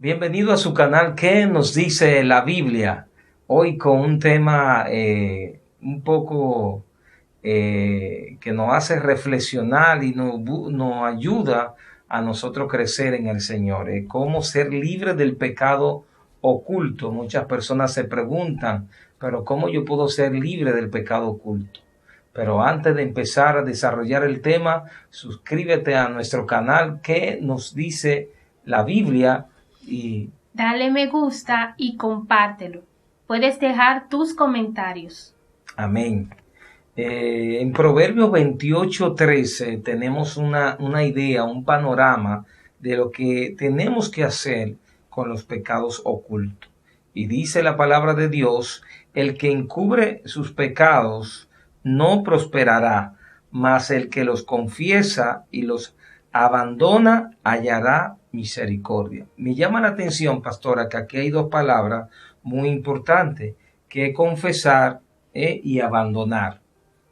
Bienvenido a su canal ¿Qué nos dice la Biblia? Hoy con un tema un poco que nos hace reflexionar y nos ayuda a nosotros crecer en el Señor. Cómo ser libre del pecado oculto. Muchas personas se preguntan, pero ¿cómo yo puedo ser libre del pecado oculto? Pero antes de empezar a desarrollar el tema, suscríbete a nuestro canal ¿Qué nos dice la Biblia? Y dale me gusta y compártelo. Puedes dejar tus comentarios. amén. En Proverbios 28:13 tenemos una idea, un panorama de lo que tenemos que hacer con los pecados ocultos. Y dice la palabra de Dios, el que encubre sus pecados no prosperará, mas el que los confiesa y los abandona hallará misericordia. Me llama la atención, pastora, que aquí hay dos palabras muy importantes, que es confesar y abandonar.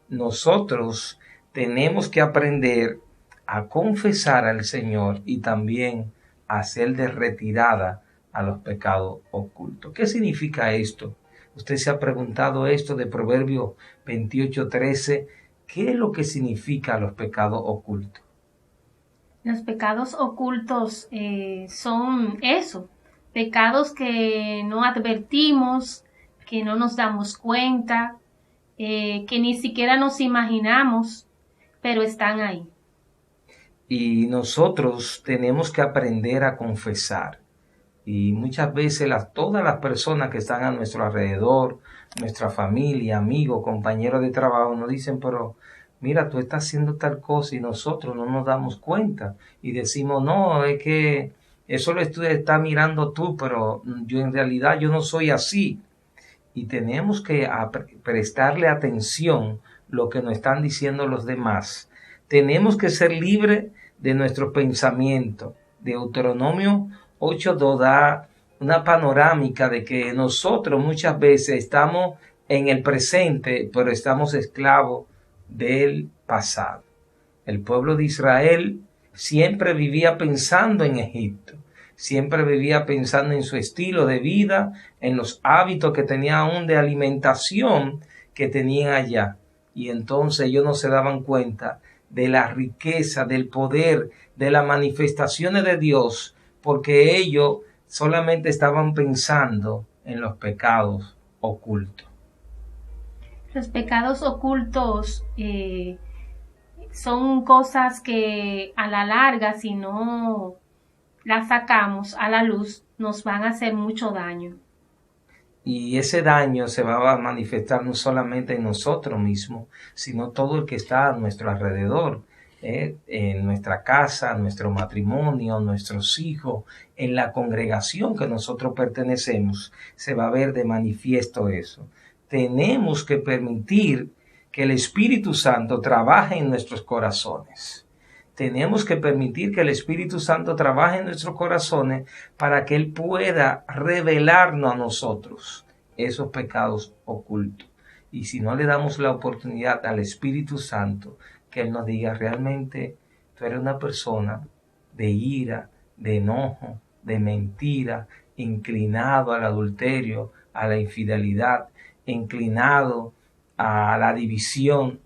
Nosotros tenemos que aprender a confesar al Señor y también a hacer de retirada a los pecados ocultos. ¿Qué significa esto? Usted se ha preguntado esto de Proverbios 28:13. ¿Qué es lo que significa los pecados ocultos? Los pecados ocultos son eso, pecados que no advertimos, que no nos damos cuenta, que ni siquiera nos imaginamos, pero están ahí. Y nosotros tenemos que aprender a confesar. Y muchas veces todas las personas que están a nuestro alrededor, nuestra familia, amigos, compañeros de trabajo, nos dicen, pero mira, tú estás haciendo tal cosa y nosotros no nos damos cuenta. Y decimos, no, es que eso lo estás mirando tú, pero yo en realidad yo no soy así. Y tenemos que prestarle atención lo que nos están diciendo los demás. Tenemos que ser libres de nuestro pensamiento. Deuteronomio 8:2 da una panorámica de que nosotros muchas veces estamos en el presente, pero estamos esclavos del pasado. El pueblo de Israel siempre vivía pensando en Egipto, siempre vivía pensando en su estilo de vida, en los hábitos que tenían aún de alimentación que tenían allá. Y entonces ellos no se daban cuenta de la riqueza, del poder, de las manifestaciones de Dios, porque ellos solamente estaban pensando en los pecados ocultos. Los pecados ocultos son cosas que a la larga, si no las sacamos a la luz, nos van a hacer mucho daño. Y ese daño se va a manifestar no solamente en nosotros mismos, sino todo el que está a nuestro alrededor, en nuestra casa, nuestro matrimonio, nuestros hijos, en la congregación que nosotros pertenecemos, se va a ver de manifiesto eso. Tenemos que permitir que el Espíritu Santo trabaje en nuestros corazones. Tenemos que permitir que el Espíritu Santo trabaje en nuestros corazones para que Él pueda revelarnos a nosotros esos pecados ocultos. Y si no le damos la oportunidad al Espíritu Santo, que Él nos diga realmente, tú eres una persona de ira, de enojo, de mentira, inclinado al adulterio, a la infidelidad, inclinado a la división.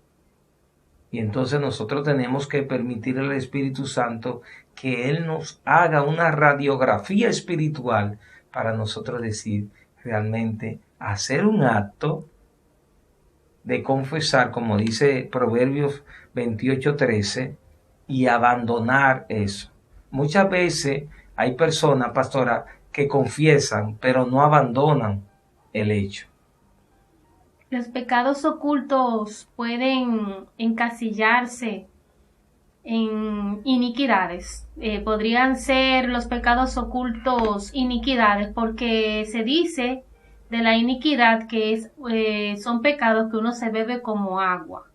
Y entonces nosotros tenemos que permitir al Espíritu Santo que Él nos haga una radiografía espiritual para nosotros decir realmente hacer un acto de confesar, como dice Proverbios 28:13, y abandonar eso. Muchas veces hay personas, pastora, que confiesan, pero no abandonan el hecho. Los pecados ocultos pueden encasillarse en iniquidades. Podrían ser los pecados ocultos iniquidades porque se dice de la iniquidad que son pecados que uno se bebe como agua.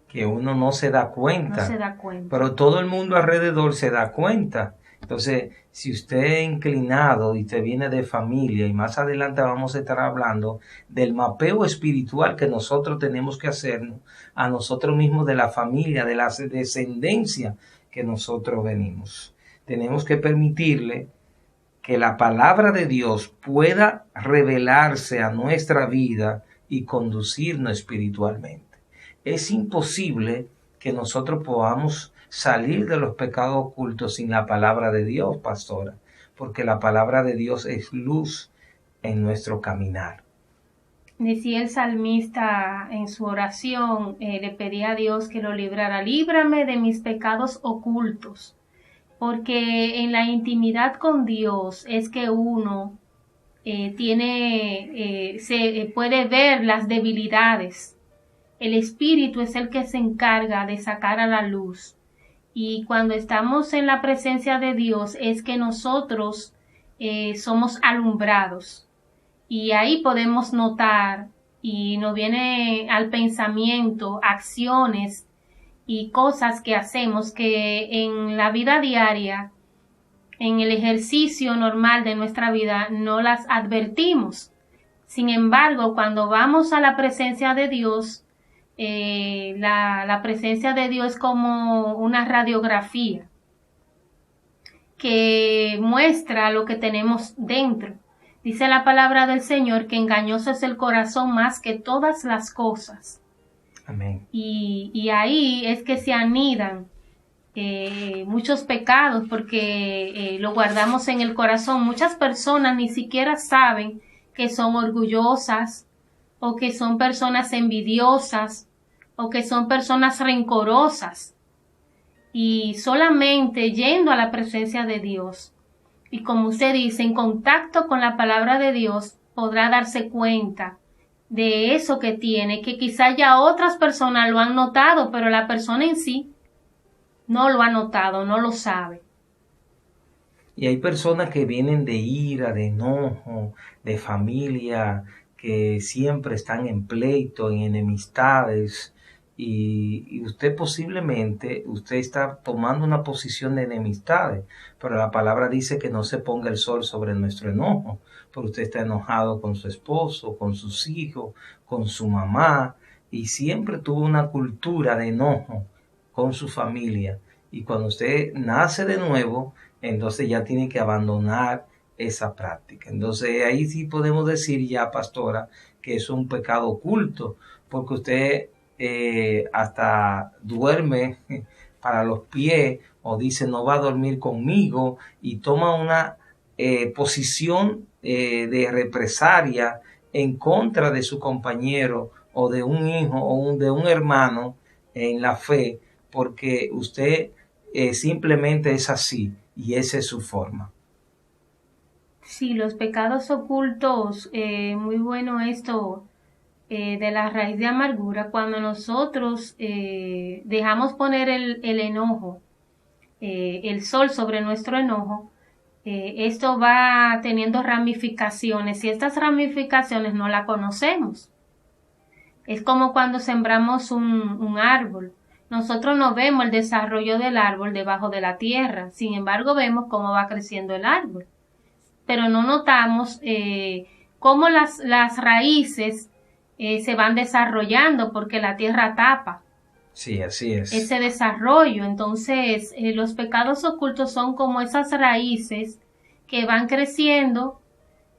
Que uno no se da cuenta. No se da cuenta. Pero todo el mundo alrededor se da cuenta. Entonces, si usted es inclinado y usted viene de familia, y más adelante vamos a estar hablando del mapeo espiritual que nosotros tenemos que hacernos a nosotros mismos, de la familia, de la descendencia que nosotros venimos. Tenemos que permitirle que la palabra de Dios pueda revelarse a nuestra vida y conducirnos espiritualmente. Es imposible que nosotros podamos salir de los pecados ocultos sin la palabra de Dios, pastora, porque la palabra de Dios es luz en nuestro caminar. Decía el salmista en su oración, le pedía a Dios que lo librara. Líbrame de mis pecados ocultos, porque en la intimidad con Dios es que uno se puede ver las debilidades. El Espíritu es el que se encarga de sacar a la luz. Y cuando estamos en la presencia de Dios es que nosotros somos alumbrados. Y ahí podemos notar, y nos viene al pensamiento, acciones y cosas que hacemos que en la vida diaria, en el ejercicio normal de nuestra vida, no las advertimos. Sin embargo, cuando vamos a la presencia de Dios, la presencia de Dios es como una radiografía que muestra lo que tenemos dentro. Dice la palabra del Señor que engañoso es el corazón más que todas las cosas. Amén. Y ahí es que se anidan muchos pecados porque lo guardamos en el corazón. Muchas personas ni siquiera saben que son orgullosas o que son personas envidiosas o que son personas rencorosas. Y solamente yendo a la presencia de Dios y, como usted dice, en contacto con la palabra de Dios, podrá darse cuenta de eso que tiene, que quizá ya otras personas lo han notado, pero la persona en sí no lo ha notado, no lo sabe. Y hay personas que vienen de ira, de enojo, de familia, que siempre están en pleito, en enemistades, y usted posiblemente, usted está tomando una posición de enemistades, pero la palabra dice que no se ponga el sol sobre nuestro enojo, porque usted está enojado con su esposo, con sus hijos, con su mamá, y siempre tuvo una cultura de enojo con su familia, y cuando usted nace de nuevo, entonces ya tiene que abandonar esa práctica. Entonces ahí sí podemos decir ya, pastora, que es un pecado oculto, porque usted hasta duerme para los pies o dice no va a dormir conmigo y toma una posición de represalia en contra de su compañero o de un hijo o de un hermano en la fe, porque usted simplemente es así y esa es su forma. Sí, los pecados ocultos, muy bueno esto de la raíz de amargura. Cuando nosotros dejamos poner el enojo, el sol sobre nuestro enojo, esto va teniendo ramificaciones y estas ramificaciones no las conocemos. Es como cuando sembramos un árbol. Nosotros no vemos el desarrollo del árbol debajo de la tierra, sin embargo vemos cómo va creciendo el árbol. Pero no notamos cómo las raíces se van desarrollando porque la tierra tapa. Sí, así es. Ese desarrollo. Entonces, los pecados ocultos son como esas raíces que van creciendo.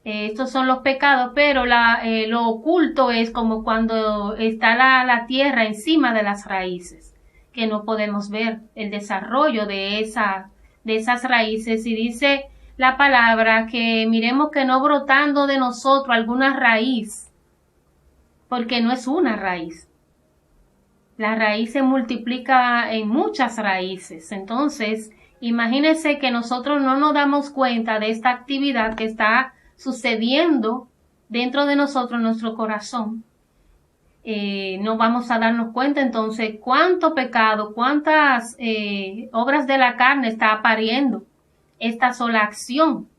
Estos son los pecados, pero lo oculto es como cuando está la tierra encima de las raíces, que no podemos ver el desarrollo de esas raíces. Y dice la palabra que miremos que no brotando de nosotros alguna raíz, porque no es una raíz. La raíz se multiplica en muchas raíces. Entonces, imagínense que nosotros no nos damos cuenta de esta actividad que está sucediendo dentro de nosotros, en nuestro corazón. No vamos a darnos cuenta entonces cuánto pecado, cuántas obras de la carne está pariendo esta sola acción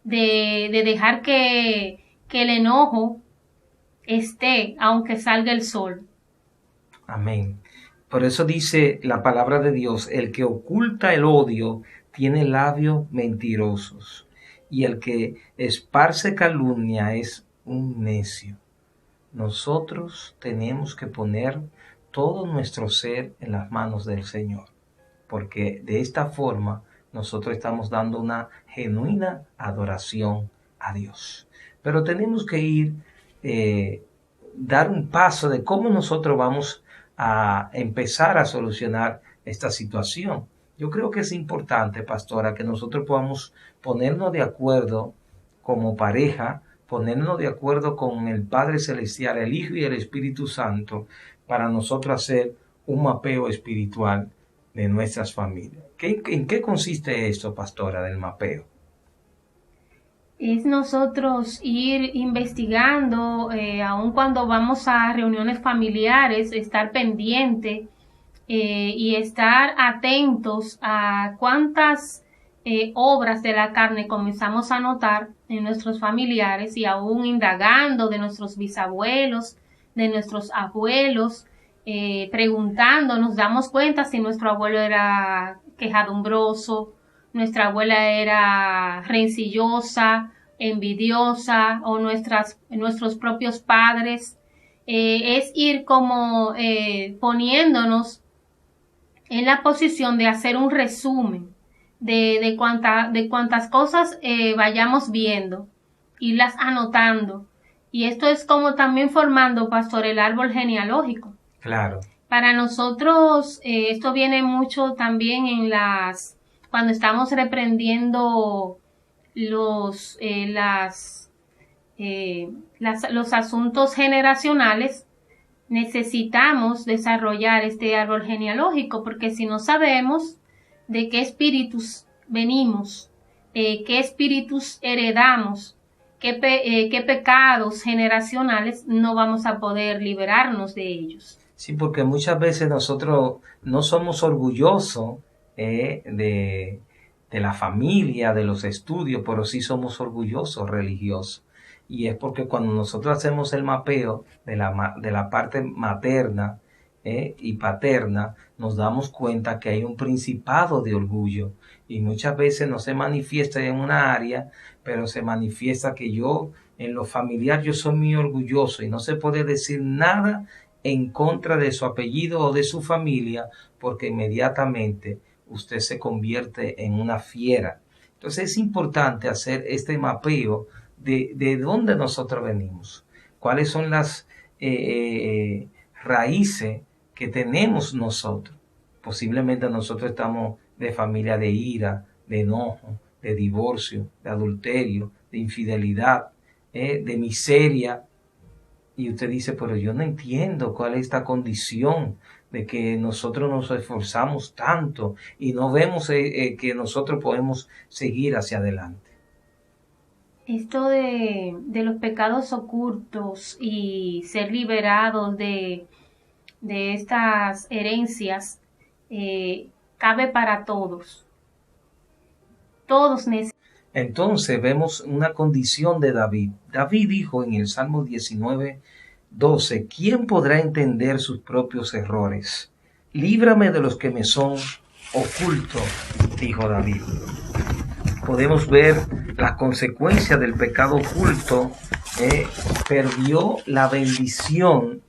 de dejar que el enojo esté aunque salga el sol. Amén. Por eso dice la palabra de Dios, el que oculta el odio tiene labios mentirosos, y el que esparce calumnia es un necio. Nosotros tenemos que poner todo nuestro ser en las manos del Señor, porque de esta forma nosotros estamos dando una genuina adoración a Dios. Pero tenemos que ir, dar un paso de cómo nosotros vamos a empezar a solucionar esta situación. Yo creo que es importante, pastora, que nosotros podamos ponernos de acuerdo como pareja, ponernos de acuerdo con el Padre Celestial, el Hijo y el Espíritu Santo, para nosotros hacer un mapeo espiritual de nuestras familias. ¿En qué consiste esto, pastora, del mapeo? Es nosotros ir investigando, aun cuando vamos a reuniones familiares, estar pendiente y estar atentos a cuántas obras de la carne comenzamos a notar en nuestros familiares, y aún indagando de nuestros bisabuelos, de nuestros abuelos, preguntando, nos damos cuenta si nuestro abuelo era quejadumbroso, nuestra abuela era rencillosa, envidiosa, o nuestros propios padres. Es ir como poniéndonos en la posición de hacer un resumen de cuántas cosas vayamos viendo, irlas anotando. Y esto es como también formando, pastor, el árbol genealógico. Claro. Para nosotros, esto viene mucho también cuando estamos reprendiendo los asuntos generacionales. Necesitamos desarrollar este árbol genealógico, porque si no sabemos de qué espíritus venimos, qué espíritus heredamos, qué pecados generacionales, no vamos a poder liberarnos de ellos. Sí, porque muchas veces nosotros no somos orgullosos de la familia, de los estudios, pero sí somos orgullosos religiosos. Y es porque cuando nosotros hacemos el mapeo de la parte materna y paterna, nos damos cuenta que hay un principado de orgullo. Y muchas veces no se manifiesta en una área, pero se manifiesta que yo, en lo familiar, yo soy muy orgulloso y no se puede decir nada en contra de su apellido o de su familia, porque inmediatamente usted se convierte en una fiera. Entonces es importante hacer este mapeo de dónde nosotros venimos, cuáles son las raíces que tenemos nosotros. Posiblemente nosotros estamos de familia de ira, de enojo, de divorcio, de adulterio, de infidelidad, de miseria. Y usted dice, pero yo no entiendo cuál es esta condición de que nosotros nos esforzamos tanto y no vemos que nosotros podemos seguir hacia adelante. Esto de los pecados ocultos y ser liberados de estas herencias cabe para todos. Todos necesitan. Entonces vemos una condición de David. David dijo en el Salmo 19:12, ¿quién podrá entender sus propios errores? Líbrame de los que me son ocultos, dijo David. Podemos ver la consecuencia del pecado oculto. Perdió la bendición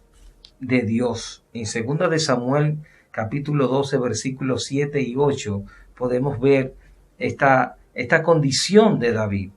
de Dios. En 2 de Samuel, capítulo 12, versículos 7 y 8, podemos ver esta condición de David.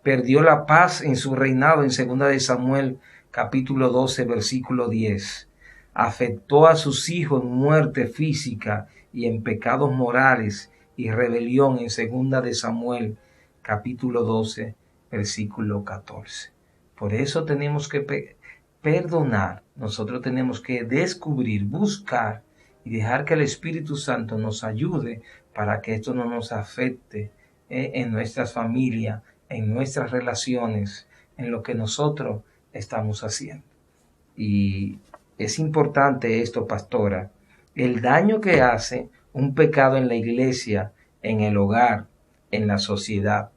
Perdió la paz en su reinado en 2 de Samuel, capítulo 12, versículo 10. Afectó a sus hijos en muerte física y en pecados morales y rebelión en 2 de Samuel, capítulo 12, versículo 14. Por eso tenemos que perdonar. Nosotros tenemos que descubrir, buscar y dejar que el Espíritu Santo nos ayude para que esto no nos afecte en nuestras familias, en nuestras relaciones, en lo que nosotros estamos haciendo. Y es importante esto, pastora, el daño que hace un pecado en la iglesia, en el hogar, en la sociedad.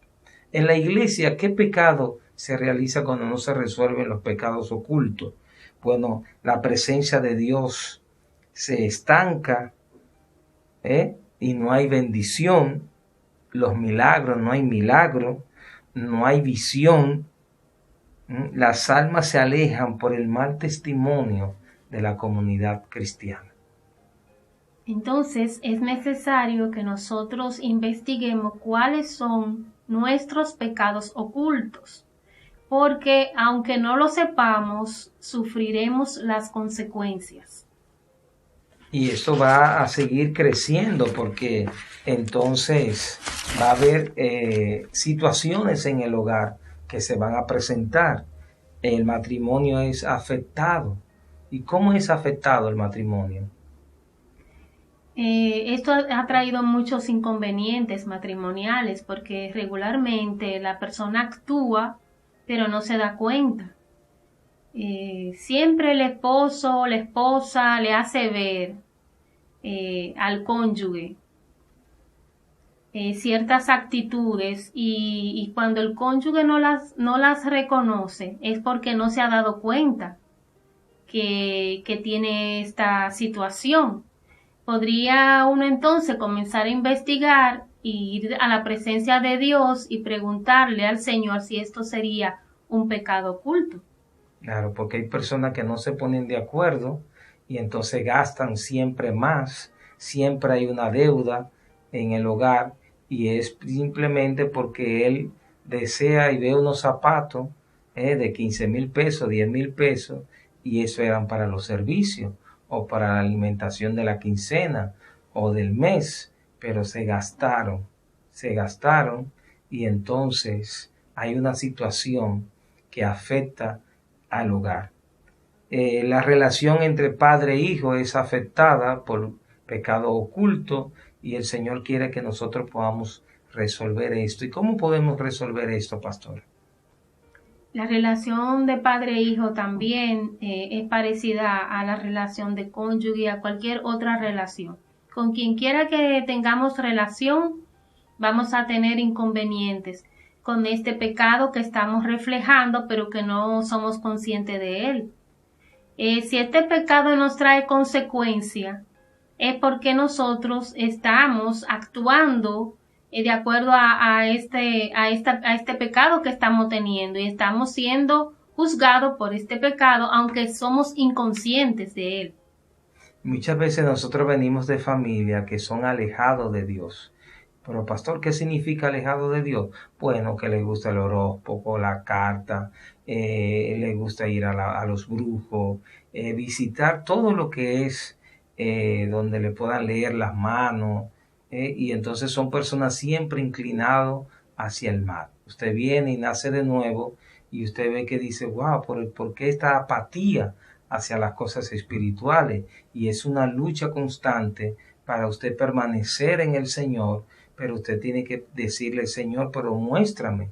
En la iglesia, ¿qué pecado se realiza cuando no se resuelven los pecados ocultos? Bueno, la presencia de Dios se estanca y no hay bendición. Los milagros, no hay milagro, no hay visión. Las almas se alejan por el mal testimonio de la comunidad cristiana. Entonces es necesario que nosotros investiguemos cuáles son nuestros pecados ocultos, porque aunque no lo sepamos, sufriremos las consecuencias. Y esto va a seguir creciendo porque entonces va a haber situaciones en el hogar que se van a presentar. El matrimonio es afectado. ¿Y cómo es afectado el matrimonio? Esto ha traído muchos inconvenientes matrimoniales porque regularmente la persona actúa pero no se da cuenta. Siempre el esposo o la esposa le hace ver al cónyuge ciertas actitudes y cuando el cónyuge no las reconoce es porque no se ha dado cuenta que tiene esta situación. Podría uno entonces comenzar a investigar y ir a la presencia de Dios y preguntarle al Señor si esto sería un pecado oculto. Claro, porque hay personas que no se ponen de acuerdo y entonces gastan siempre más, siempre hay una deuda en el hogar y es simplemente porque él desea y ve unos zapatos de 15,000 pesos, 10,000 pesos y eso eran para los servicios o para la alimentación de la quincena o del mes, pero se gastaron y entonces hay una situación que afecta al hogar. La relación entre padre e hijo es afectada por pecado oculto y el Señor quiere que nosotros podamos resolver esto. ¿Y cómo podemos resolver esto, pastor? La relación de padre e hijo también es parecida a la relación de cónyuge y a cualquier otra relación. Con quien quiera que tengamos relación, vamos a tener inconvenientes con este pecado que estamos reflejando, pero que no somos conscientes de él. Si este pecado nos trae consecuencia, es porque nosotros estamos actuando de acuerdo a este pecado que estamos teniendo y estamos siendo juzgados por este pecado, aunque somos inconscientes de él. Muchas veces nosotros venimos de familias que son alejados de Dios. Pero pastor, ¿qué significa alejado de Dios? Bueno, que le gusta el horóscopo, la carta, le gusta ir a los brujos, visitar todo lo que es donde le puedan leer las manos, y entonces son personas siempre inclinadas hacia el mal. Usted viene y nace de nuevo y usted ve que dice, wow, ¿por qué esta apatía hacia las cosas espirituales? Y es una lucha constante para usted permanecer en el Señor, pero usted tiene que decirle, Señor, pero muéstrame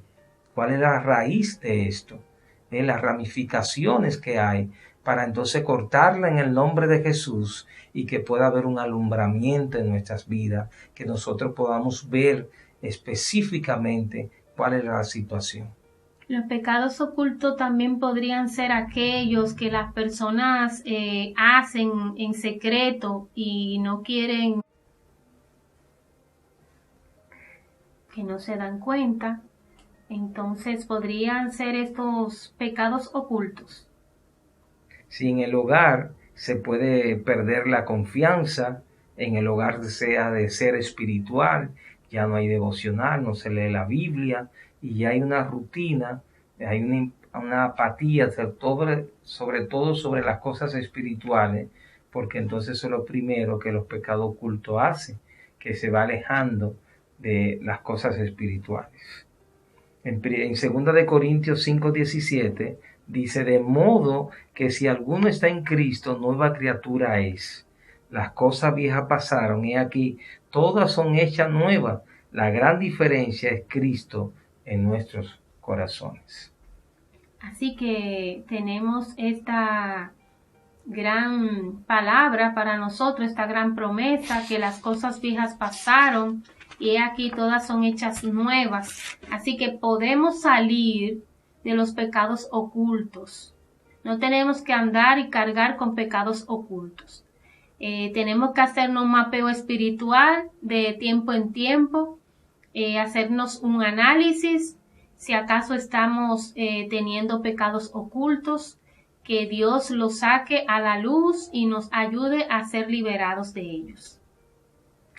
cuál es la raíz de esto, las ramificaciones que hay, para entonces cortarla en el nombre de Jesús y que pueda haber un alumbramiento en nuestras vidas, que nosotros podamos ver específicamente cuál es la situación. Los pecados ocultos también podrían ser aquellos que las personas hacen en secreto y no quieren, que no se dan cuenta. Entonces podrían ser estos pecados ocultos. Si en el hogar se puede perder la confianza, en el hogar sea de ser espiritual, ya no hay devocional, no se lee la Biblia y ya hay una rutina, hay una apatía sobre todo sobre las cosas espirituales, porque entonces eso es lo primero que los pecados ocultos hacen, que se va alejando de las cosas espirituales. En 2 de Corintios 5:17 dice, de modo que si alguno está en Cristo, nueva criatura es. Las cosas viejas pasaron y aquí todas son hechas nuevas. La gran diferencia es Cristo en nuestros corazones. Así que tenemos esta gran palabra para nosotros, esta gran promesa, que las cosas viejas pasaron y aquí todas son hechas nuevas. Así que podemos salir de los pecados ocultos. No tenemos que andar y cargar con pecados ocultos. Tenemos que hacernos un mapeo espiritual de tiempo en tiempo, hacernos un análisis si acaso estamos teniendo pecados ocultos, que Dios los saque a la luz y nos ayude a ser liberados de ellos.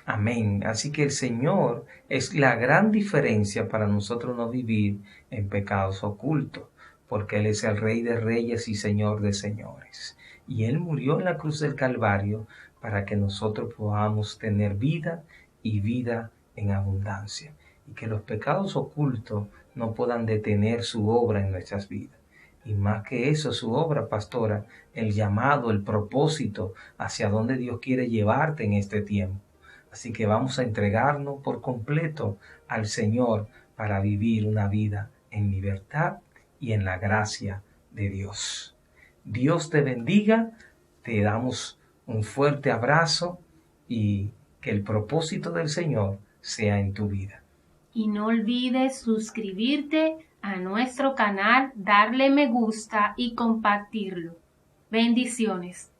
Amén. Así que el Señor es la gran diferencia para nosotros no vivir en pecados ocultos, porque Él es el Rey de Reyes y Señor de Señores. Y Él murió en la cruz del Calvario para que nosotros podamos tener vida y vida en abundancia. Y que los pecados ocultos no puedan detener su obra en nuestras vidas. Y más que eso, su obra, pastora, el llamado, el propósito hacia donde Dios quiere llevarte en este tiempo. Así que vamos a entregarnos por completo al Señor para vivir una vida en libertad y en la gracia de Dios. Dios te bendiga, te damos un fuerte abrazo y que el propósito del Señor sea en tu vida. Y no olvides suscribirte a nuestro canal, darle me gusta y compartirlo. Bendiciones.